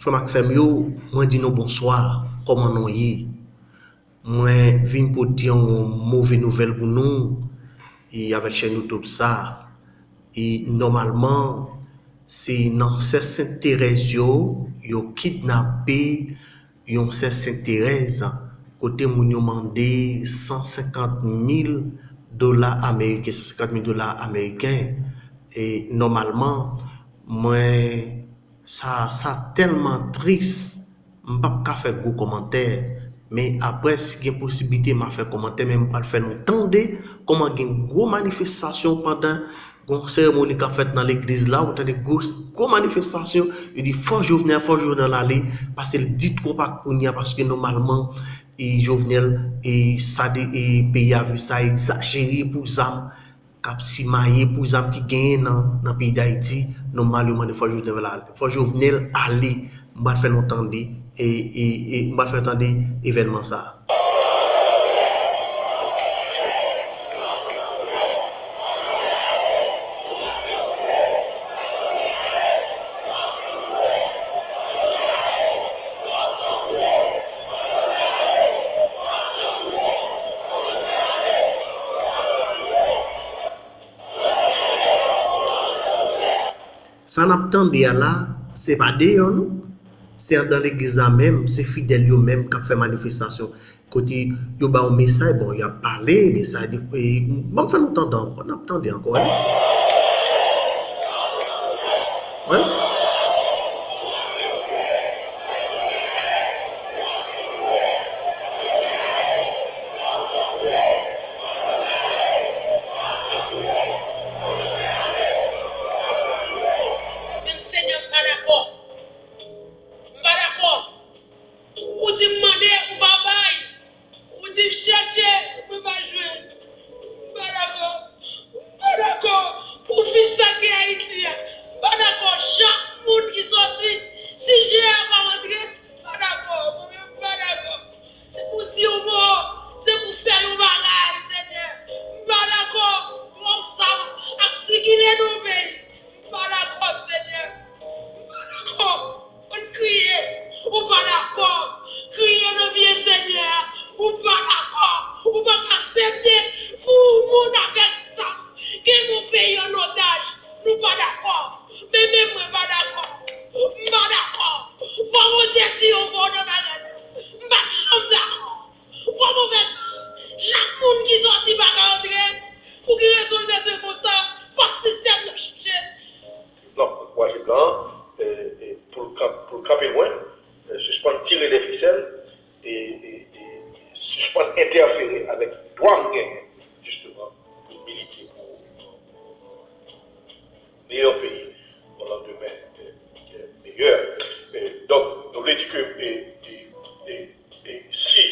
Frère Maxime, moi dis nous bonsoir, comment nous y? Moi viens pour dire une mauvaise nouvelle pour nous et avec chaîne YouTube ça. Et normalement, c'est dans ces Sainte-Thérèse yo kidnappé yon Sainte-Thérèse côté moun yo mandé 150 000 dollars américains, 150 000 dollars américains. Et normalement, moi ça tellement triste, m'pas pas faire gros commentaires. Mais après, si il y a possibilité, m'a fait commentaire, même pas le faire nous tendre comment il y a une grosse manifestation pendant une cérémonie qu'a faite dans l'église là, ou des grosses manifestations, il dit faut Jovenel aller, parce qu'il dit trop pas qu'on y a, parce que normalement, et Jovenel, et ça, et pays a vu ça exagéré pour ça, cap si maillé pour zam qui gagne dans le pays d'Haïti, normalement il faut Jovenel aller, m'ba faire entendre et m'ba faire entendre événement ça. Ça n'attendait là, c'est pas d'ailleurs nous. C'est dans l'église là même, c'est fidèles eux même qui fait manifestation. Côté yo ba un message, bon, il a parlé, mais ça dit bon fait nous entendre encore, on attendait encore. Ouais. Pour camper loin, suspendre tirer les ficelles et suspendre interférer avec droit justement pour militer pour un meilleur pays, pour un lendemain meilleur. Donc, on veut dire que si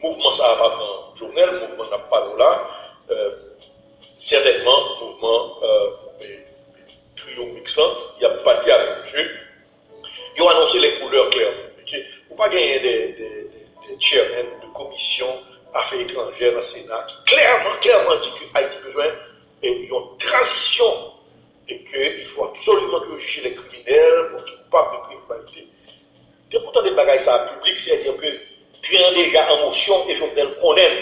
le mouvement ça n'a pas de journal, le mouvement n'a pas de là, certainement, le mouvement trio mixant, il n'y a pas de avec monsieur. Ils ont annoncé les couleurs claires. Okay? Vous ne pouvez pas gagner des chairmen de commission affaires étrangères dans le Sénat qui clairement dit que Haïti a besoin d'une transition et qu'il faut absolument que vous jugiez les criminels pour qu'ils ne pas de criminalité. Et pourtant, des bagages ça public, c'est-à-dire que tu es déjà en motion et je le condamne.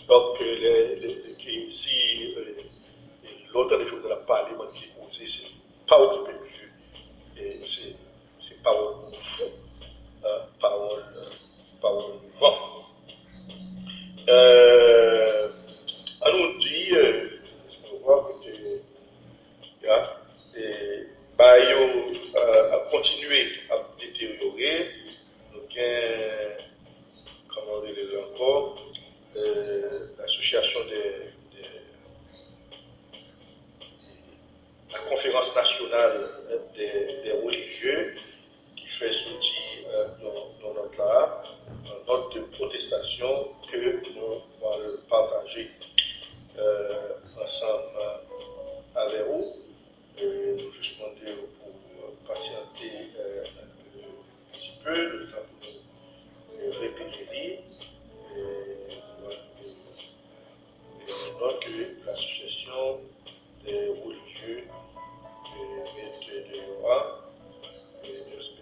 Donc, si l'autre des choses de la parlement qui est posé, c'est pas occupé de jeu. C'est parole fou, parole mouvement. On nous dit, on voit que a continué à détériorer, donc comment on dit encore, l'association la conférence nationale des religieux qui fait sortir dans notre là, note de protestation que nous allons partager ensemble avec vous. Nous juste demander pour patienter un petit peu, le temps pour nous répéter. Donc, l'association des religieux de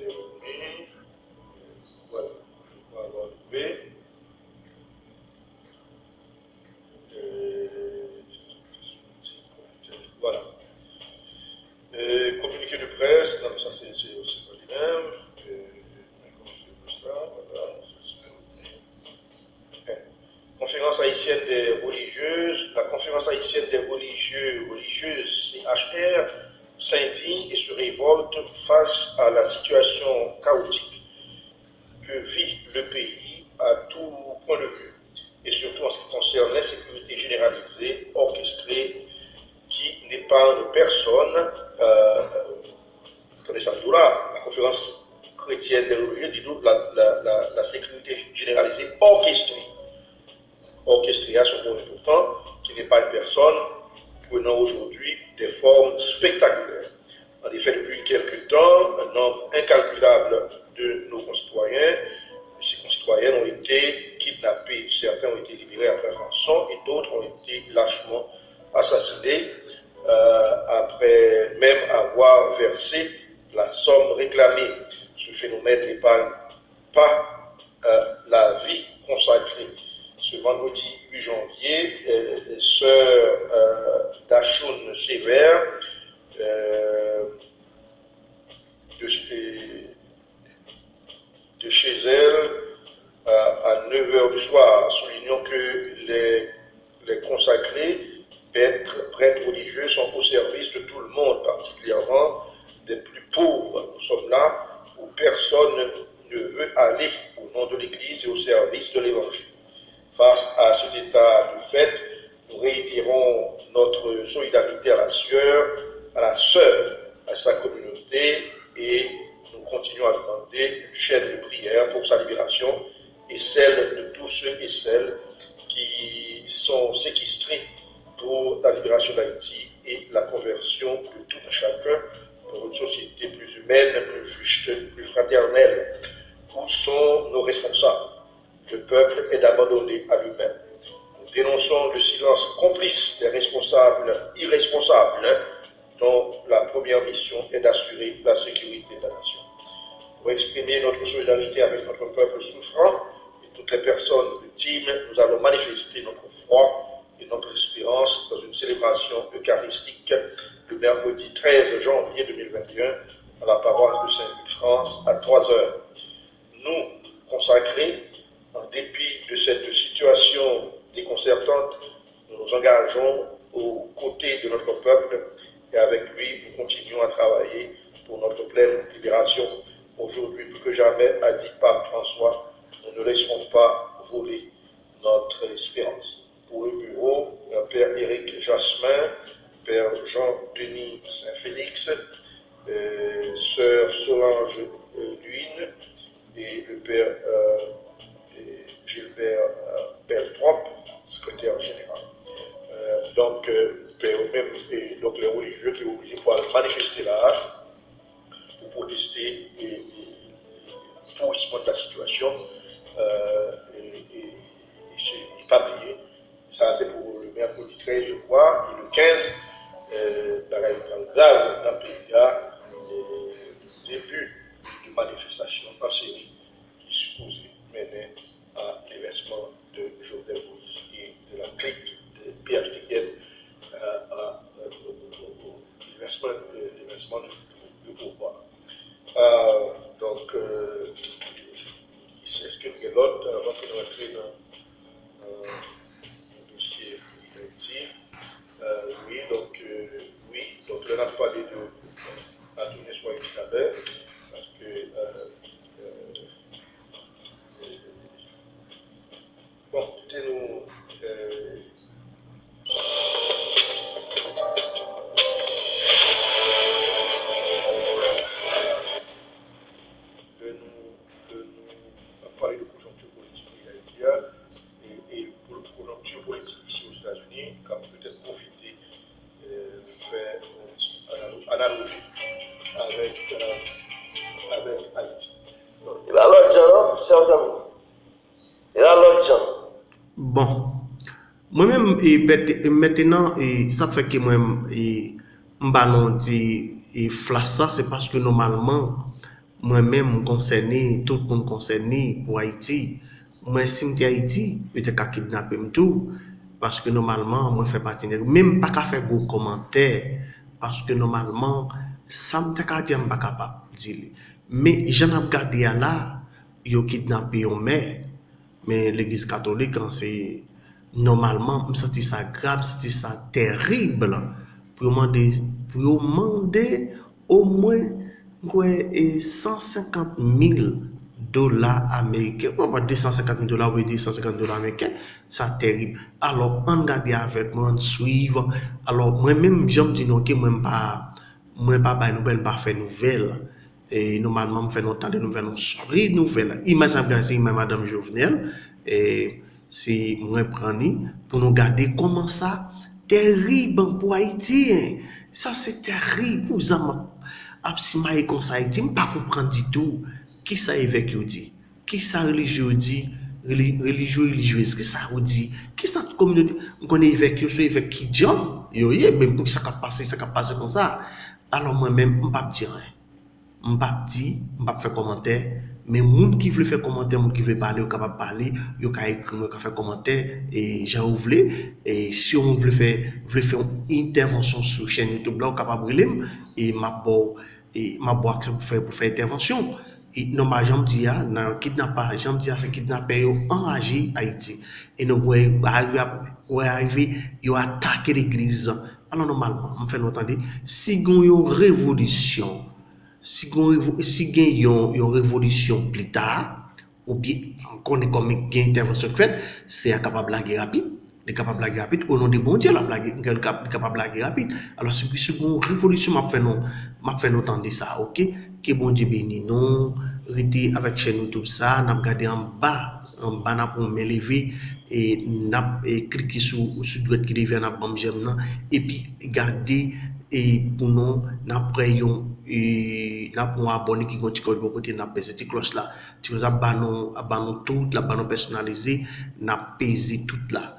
révolte face à la situation chaotique que vit le pays à tout point de vue, et surtout en ce qui concerne l'insécurité généralisée, orchestrée, qui n'épargne personne. Attendez ça, la conférence chrétienne des religieux dit la sécurité généralisée orchestrée à son mot important, qui n'épargne personne, prenant aujourd'hui des formes spectaculaires. En effet, depuis quelques temps, un nombre incalculable de nos concitoyens, de ces concitoyennes ont été kidnappés. Certains ont été libérés après rançon et d'autres ont été lâchement assassinés après même avoir versé la somme réclamée. Ce phénomène n'épargne pas la vie consacrée. Ce vendredi 8 janvier, sœur Dachoun Sévère, de chez elle, à 9h du soir, soulignons que les consacrés, prêtres religieux, sont au service de tout le monde, particulièrement des plus pauvres. Nous sommes là où personne ne veut aller au nom de l'Église et au service de l'Évangile. Face à cet état de fait, nous réitérons notre solidarité à la sœur, à sa communauté, et nous continuons à demander une chaîne de prière pour sa libération et celle de tous ceux et celles qui sont séquestrés pour la libération d'Haïti et la conversion de tout un chacun pour une société plus humaine, plus juste, plus fraternelle. Où sont nos responsables? Le peuple est abandonné à lui-même. Nous dénonçons le silence complice des responsables irresponsables dont la première mission est d'assurer la sécurité de la nation. Pour exprimer notre solidarité avec notre peuple souffrant et toutes les personnes victimes, nous allons manifester notre foi et notre espérance dans une célébration eucharistique le mercredi 13 janvier 2021 à la paroisse de Saint-Luc-France à 3h. Nous, consacrés, en dépit de cette situation déconcertante, nous nous engageons aux côtés de notre peuple et avec lui, nous continuons à travailler pour notre pleine libération. Aujourd'hui, plus que jamais, a dit Pape François, nous ne laisserons pas voler notre espérance. Pour le bureau, Père Éric Jasmin, Père Jean-Denis Saint-Félix, Sœur Solange Luyne et le Père Gilbert Beltrop, secrétaire général. Donc les religieux qui sont obligés pour aller manifester là, pour protester et pourrissement de la situation, et c'est pas oublié. Ça c'est pour le mercredi 13 je crois, et le 15, dans le pays, début de manifestation en série qui supposait mener à l'événement de Jovenel Moïse et de la clique de PHTN à l'événement du pouvoir. Donc, est-ce que nous avons l'autre avant que nous entrions dans le dossier d'Haïti? Oui, donc là, on a parlé de Antoine Soye tout à l'heure, parce que bon, écoutez-nous. Parler de conjoncture politique et pour la conjoncture politique ici aux États-Unis, quand peut-être profiter de faire une analogie avec Haïti. Il a l'autre gens, chers amis. Il a l'autre gens. Bon. Moi-même, maintenant, ça fait que moi-même, m'banon dit flassa, c'est parce que normalement, moi-même concerné, tout le monde concerné pour Haïti, moi, si je suis Haïti, peut-être qu'à kidnapper tout, parce que normalement, moi, je fais partie de même pas qu'à faire gros commentaires, parce que normalement, ça me t'a dit, je ne suis pas capable de dire. Mais j'en ai regardé là, ils ont kidnappé un mère, mais l'église catholique, c'est normalement, je me sens ça grave, c'est ça terrible, pour demander au moins et 150 000 dollars américains. On va dire 250 000 dollars ou 250 dollars américains. Ça terrible. Alors, on regarde avec moi, on suivre. Alors, moi-même, j'aime dire que moi pas nouvelle, pas faire nouvelle. Et normalement, je fais autant de nouvelles, on sourit nouvelles. Imaginez, c'est Madame Jovenel. Et c'est moi prendre pour nous garder comment ça terrible pour Haïti. Ça, c'est terrible pour les Absimaye comme ça, Haïti, je ne comprends pas du tout. Qui ça évêque dit? Qui ça religieux dit? Religieuse, qui ça dit? Qui ça communauté? On connaît évêque, c'est évêque qui dit, même pour que ça passe comme ça. Alors moi-même, je ne peux pas dire rien. Je ne peux pas dire, je ne peux pas faire commentaire. Mais les gens qui veulent faire commentaire, les gens qui veulent parler, ils sont capables de parler, ils peuvent écrire, ils peuvent faire commentaire. Et j'en voulais. Et si on veut faire une intervention sur la chaîne YouTube, là, on est capable de brûler. Et ma accès pour faire intervention. Et normalement, j'en dis, dans le kidnappage, c'est kidnappé enragé Haïti. Et nous arriver, ils ont attaqué l'église. Alors normalement, on fait entendre, si il y a une révolution, si il y a une révolution plus tard, ou bien encore comme une intervention faite, c'est capable de blaguer rapide. Les capables de blaguer rapide, au nom de bon Dieu, la blague, capable de blaguer rapide. Alors, c'est une révolution, m'a fait entendre ça, ok? Que bon Dieu bénisse nous, rester avec chaîne YouTube ça, n'a regardé en bas, n'a pas m'élever et n'a cliqué sur droite qui devient n'a pas j'aime et puis garder et pour nous n'a pris n'a pour abonné qui continue de côté n'a pesé cette cloche là tu vas abonner toute la abonner personnalisé n'a pesé toute là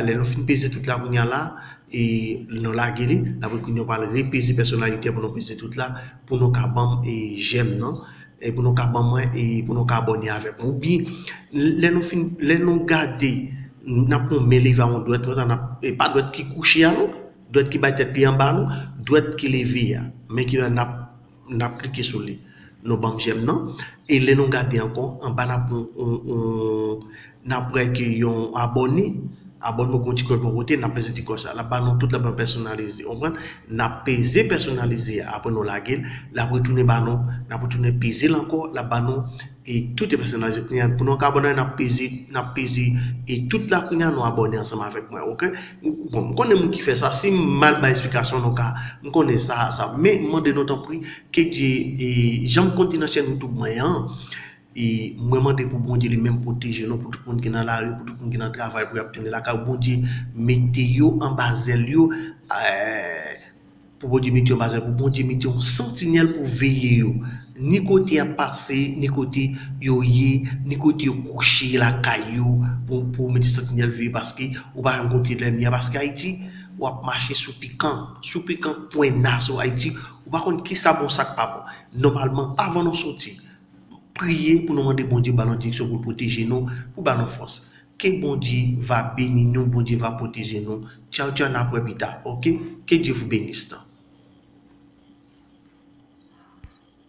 les nous fin peser toute là qu'on y a là et nous la guéri la qu'on va repéser personnalité pour nous peser toute là pour nous cabam et j'aime non et pour nous cabam et pour nous abonner avec ou bien les nous garder n'a pas mêler va on doit et pas doit qui coucher à nous doit qui bat tête en bas nous doit qui lever mais qui n'a cliqué sur lui nous bam j'aime non et les nous garder encore en bas après qu'ils ont abonné continue pour côté n'a pesé du ça là bas non toute la bonne personnalisée on prend n'a pesé personnalisé après nous la gueule la retourner bas non n'a retourner peser encore la bas non et tout est personnalisé pour nous abonner n'a pesé et toute la nous abonné ensemble avec moi OK bon on connaît qui fait ça si mal ba explication donc on connaît ça mais demande notre prix que Dieu j'en continue chaîne YouTube moyen et moi demander pour bon Dieu lui-même protéger nous pour tout le monde qui dans la rue pour tout le monde qui dans le travail pour obtenir la car bon Dieu mettez yo en basel yo pour bon Dieu mettez en basel pour bon Dieu mettez un sentinelle pour veiller yo ni côté à passer ni côté yo ni côté coucher la caillou pour mettre sentinelle veiller parce que ou pas rencontrer les miens parce qu'Haïti ou à marcher sous piquant point na sur Haïti ou pas contre qui ça bon sac pas bon normalement avant de sortir prier pour nous demander bon Dieu ballon direction pour protéger nous pour ballon force que bon Dieu va bénir nous bon Dieu va protéger nous ciao ciao n'a pas OK que Dieu vous bénisse.